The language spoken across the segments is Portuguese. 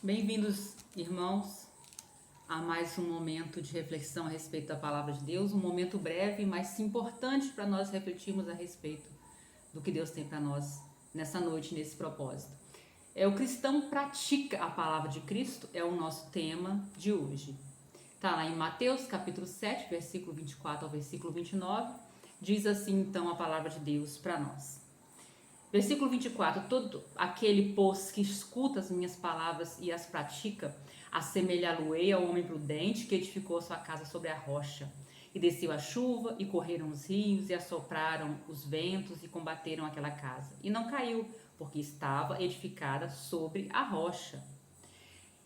Bem-vindos, irmãos, a mais um momento de reflexão a respeito da Palavra de Deus, um momento breve, mas importante para nós refletirmos a respeito do que Deus tem para nós nessa noite, nesse propósito. O cristão pratica a Palavra de Cristo, é o nosso tema de hoje. Está lá em Mateus, capítulo 7, versículo 24 ao versículo 29, diz assim então a Palavra de Deus para nós. Versículo 24, todo aquele, pois, que escuta as minhas palavras e as pratica, assemelhá-lo-ei ao homem prudente que edificou a sua casa sobre a rocha. E desceu a chuva, e correram os rios, e assopraram os ventos, e combateram aquela casa. E não caiu, porque estava edificada sobre a rocha.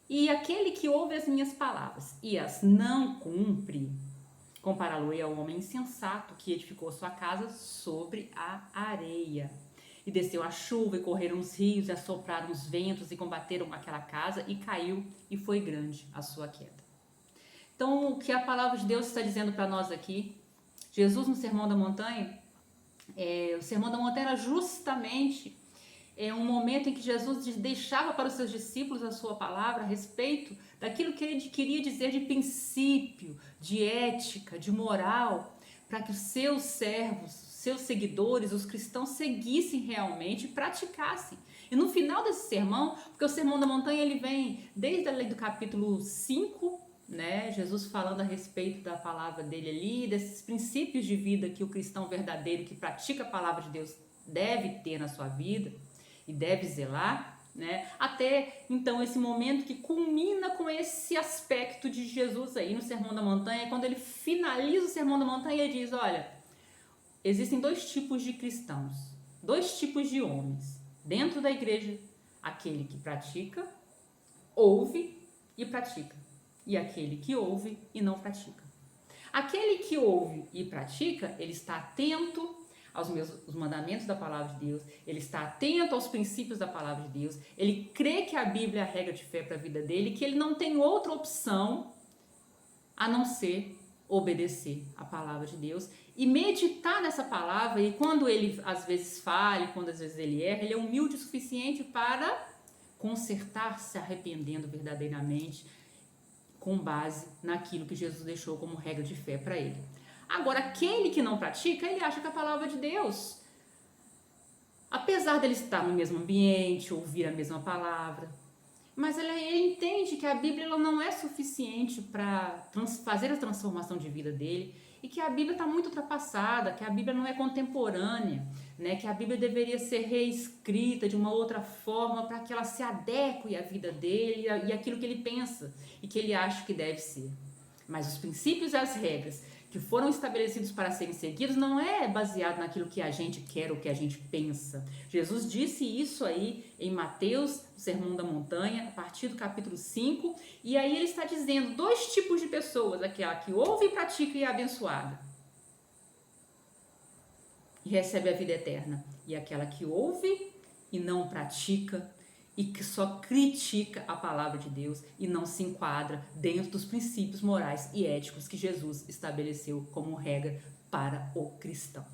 E aquele que ouve as minhas palavras e as não cumpre, compará-lo-ei ao homem insensato que edificou a sua casa sobre a areia. E desceu a chuva, e correram os rios, e assopraram os ventos, e combateram aquela casa, e caiu, e foi grande a sua queda. Então, o que a palavra de Deus está dizendo para nós aqui, Jesus no Sermão da Montanha, o Sermão da Montanha era justamente um momento em que Jesus deixava para os seus discípulos a sua palavra a respeito daquilo que ele queria dizer de princípio, de ética, de moral, para que os seus servos, seus seguidores, os cristãos seguissem realmente e praticassem. E no final desse sermão, porque o Sermão da Montanha ele vem desde a lei do capítulo 5, né? Jesus falando a respeito da palavra dele ali, desses princípios de vida que o cristão verdadeiro que pratica a palavra de Deus deve ter na sua vida e deve zelar, né? Até então esse momento que culmina com esse aspecto de Jesus aí no Sermão da Montanha, quando ele finaliza o Sermão da Montanha, ele diz, olha, existem dois tipos de cristãos, dois tipos de homens dentro da igreja, aquele que pratica, ouve e pratica, e aquele que ouve e não pratica. Aquele que ouve e pratica, ele está atento os mandamentos da palavra de Deus, ele está atento aos princípios da palavra de Deus, ele crê que a Bíblia é a regra de fé para a vida dele, que ele não tem outra opção a não ser obedecer a palavra de Deus e meditar nessa palavra, e quando ele às vezes falha, quando às vezes ele erra, ele é humilde o suficiente para consertar, se arrependendo verdadeiramente com base naquilo que Jesus deixou como regra de fé para ele. Agora, aquele que não pratica, ele acha que a palavra de Deus, apesar dele estar no mesmo ambiente, ouvir a mesma palavra, mas ele entende que a Bíblia ela não é suficiente para fazer a transformação de vida dele, e que a Bíblia está muito ultrapassada, que a Bíblia não é contemporânea, né? Que a Bíblia deveria ser reescrita de uma outra forma para que ela se adeque à vida dele e aquilo que ele pensa e que ele acha que deve ser. Mas os princípios e as regras que foram estabelecidos para serem seguidos não é baseado naquilo que a gente quer ou que a gente pensa. Jesus disse isso aí em Mateus, no Sermão da Montanha, a partir do capítulo 5, e aí ele está dizendo dois tipos de pessoas, aquela que ouve e pratica e é abençoada e recebe a vida eterna, e aquela que ouve e não pratica e que só critica a palavra de Deus e não se enquadra dentro dos princípios morais e éticos que Jesus estabeleceu como regra para o cristão.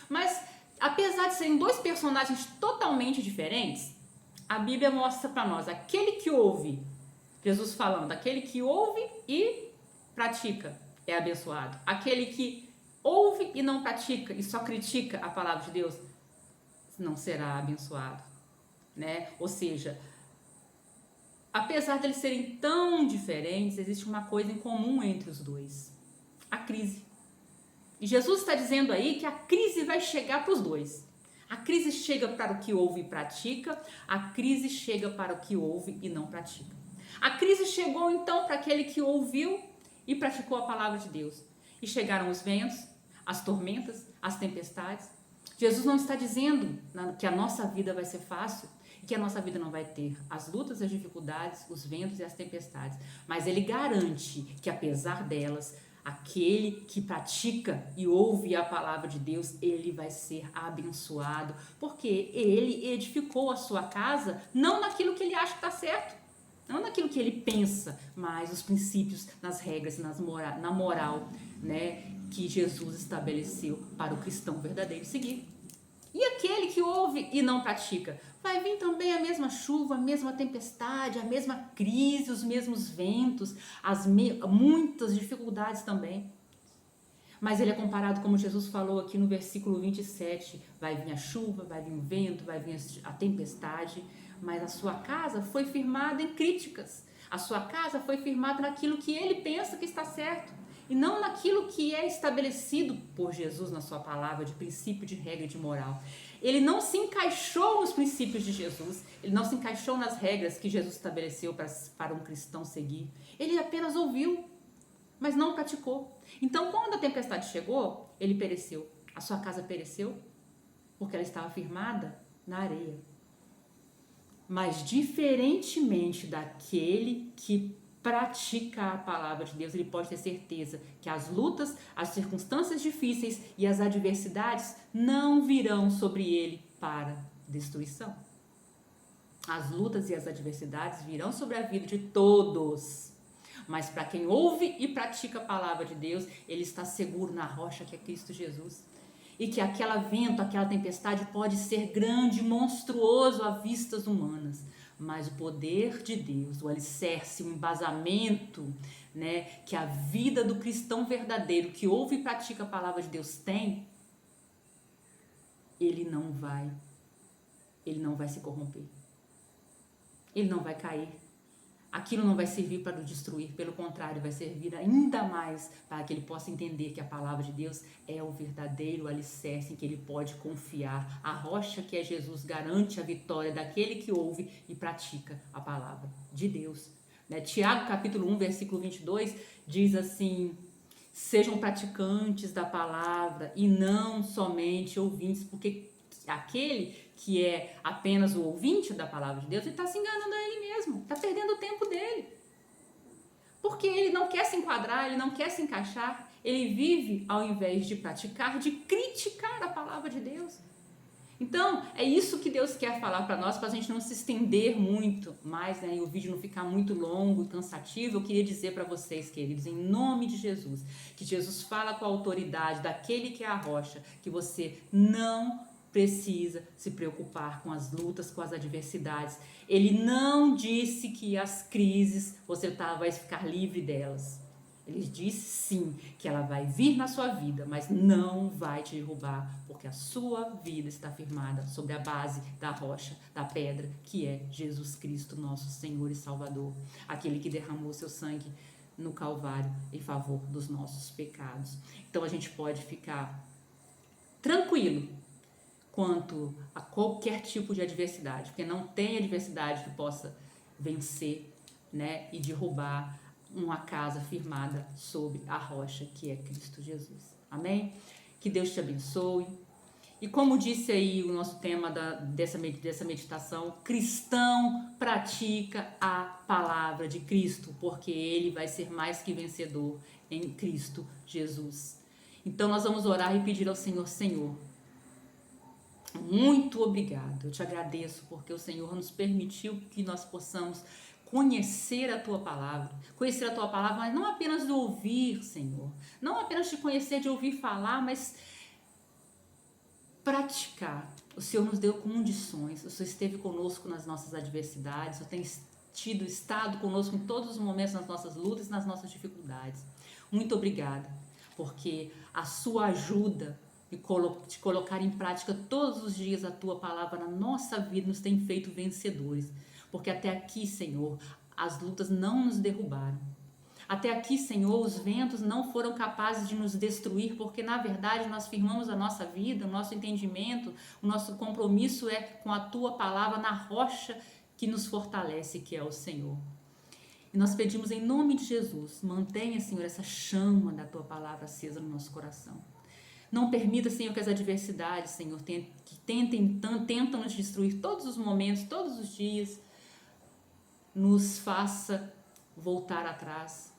Mas, apesar de serem dois personagens totalmente diferentes, a Bíblia mostra para nós aquele que ouve, Jesus falando, aquele que ouve e pratica é abençoado. Aquele que ouve e não pratica e só critica a palavra de Deus não será abençoado. Né? Ou seja, apesar de eles serem tão diferentes, existe uma coisa em comum entre os dois: a crise. E Jesus está dizendo aí que a crise vai chegar para os dois. A crise chega para o que ouve e pratica, a crise chega para o que ouve e não pratica. A crise chegou então para aquele que ouviu e praticou a palavra de Deus. E chegaram os ventos, as tormentas, as tempestades. Jesus não está dizendo que a nossa vida vai ser fácil, que a nossa vida não vai ter as lutas, as dificuldades, os ventos e as tempestades, mas ele garante que apesar delas, aquele que pratica e ouve a palavra de Deus, ele vai ser abençoado, porque ele edificou a sua casa não naquilo que ele acha que está certo, não naquilo que ele pensa, mas os princípios, nas regras, na moral, né, que Jesus estabeleceu para o cristão verdadeiro seguir. E aquele que ouve e não pratica? Vai vir também a mesma chuva, a mesma tempestade, a mesma crise, os mesmos ventos, muitas dificuldades também. Mas ele é comparado, como Jesus falou aqui no versículo 27, vai vir a chuva, vai vir o vento, vai vir a tempestade, mas a sua casa foi firmada em críticas. A sua casa foi firmada naquilo que ele pensa que está certo e não naquilo que é estabelecido por Jesus na sua palavra de princípio, de regra e de moral. Ele não se encaixou nos princípios de Jesus, ele não se encaixou nas regras que Jesus estabeleceu para um cristão seguir. Ele apenas ouviu, mas não praticou. Então, quando a tempestade chegou, ele pereceu. A sua casa pereceu porque ela estava firmada na areia. Mas diferentemente daquele que pratica a palavra de Deus, ele pode ter certeza que as lutas, as circunstâncias difíceis e as adversidades não virão sobre ele para destruição. As lutas e as adversidades virão sobre a vida de todos. Mas para quem ouve e pratica a palavra de Deus, ele está seguro na rocha que é Cristo Jesus. E que aquele vento, aquela tempestade pode ser grande, monstruoso a vistas humanas. Mas o poder de Deus, o alicerce, o embasamento, né, que a vida do cristão verdadeiro, que ouve e pratica a palavra de Deus tem, ele não vai se corromper. Ele não vai cair. Aquilo não vai servir para o destruir, pelo contrário, vai servir ainda mais para que ele possa entender que a palavra de Deus é o verdadeiro alicerce em que ele pode confiar. A rocha que é Jesus garante a vitória daquele que ouve e pratica a palavra de Deus. Né? Tiago capítulo 1, versículo 22 diz assim: sejam praticantes da palavra e não somente ouvintes, porque aquele que é apenas o ouvinte da palavra de Deus, ele está se enganando a ele mesmo, está perdendo o tempo dele. Porque ele não quer se enquadrar, ele não quer se encaixar, ele vive, ao invés de praticar, de criticar a palavra de Deus. Então, é isso que Deus quer falar para nós, para a gente não se estender muito mais, né, e o vídeo não ficar muito longo, cansativo. Eu queria dizer para vocês, queridos, em nome de Jesus, que Jesus fala com a autoridade daquele que é a rocha, que você não precisa se preocupar com as lutas, com as adversidades. Ele não disse que as crises você vai ficar livre delas. Ele disse sim que ela vai vir na sua vida, mas não vai te derrubar, porque a sua vida está firmada sobre a base da rocha, da pedra, que é Jesus Cristo, nosso Senhor e Salvador, aquele que derramou seu sangue no Calvário em favor dos nossos pecados. Então a gente pode ficar tranquilo quanto a qualquer tipo de adversidade, porque não tem adversidade que possa vencer, né, e derrubar uma casa firmada sobre a rocha que é Cristo Jesus. Amém? Que Deus te abençoe. E como disse aí o nosso tema dessa meditação, cristão pratica a palavra de Cristo, porque ele vai ser mais que vencedor em Cristo Jesus. Então nós vamos orar e pedir ao Senhor: Senhor, muito obrigado, eu te agradeço porque o Senhor nos permitiu que nós possamos conhecer a Tua Palavra, mas não apenas de ouvir, Senhor, não apenas de conhecer, de ouvir falar, mas praticar. O Senhor nos deu condições, o Senhor esteve conosco nas nossas adversidades, o Senhor tem estado conosco em todos os momentos, nas nossas lutas e nas nossas dificuldades. Muito obrigada, porque a Sua ajuda de colocar em prática todos os dias a Tua Palavra na nossa vida nos tem feito vencedores. Porque até aqui, Senhor, as lutas não nos derrubaram. Até aqui, Senhor, os ventos não foram capazes de nos destruir, porque na verdade nós firmamos a nossa vida, o nosso entendimento, o nosso compromisso é com a Tua Palavra na rocha que nos fortalece, que é o Senhor. E nós pedimos em nome de Jesus, mantenha, Senhor, essa chama da Tua Palavra acesa no nosso coração. Não permita, Senhor, que as adversidades, Senhor, tentam nos destruir todos os momentos, todos os dias, nos faça voltar atrás.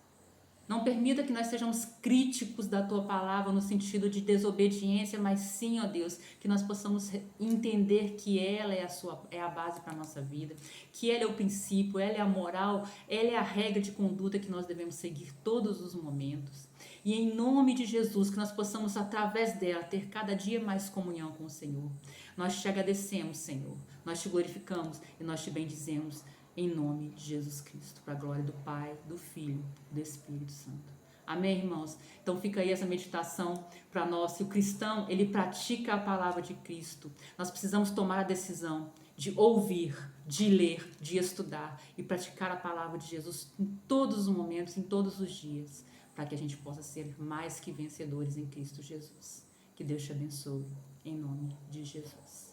Não permita que nós sejamos críticos da tua palavra no sentido de desobediência, mas sim, ó Deus, que nós possamos entender que ela é a base para a nossa vida, que ela é o princípio, ela é a moral, ela é a regra de conduta que nós devemos seguir todos os momentos. E em nome de Jesus, que nós possamos, através dela, ter cada dia mais comunhão com o Senhor. Nós te agradecemos, Senhor, nós te glorificamos e nós te bendizemos em nome de Jesus Cristo, para a glória do Pai, do Filho e do Espírito Santo. Amém, irmãos? Então fica aí essa meditação para nós. Se o cristão, ele pratica a palavra de Cristo, nós precisamos tomar a decisão de ouvir, de ler, de estudar e praticar a palavra de Jesus em todos os momentos, em todos os dias, para que a gente possa ser mais que vencedores em Cristo Jesus. Que Deus te abençoe, em nome de Jesus.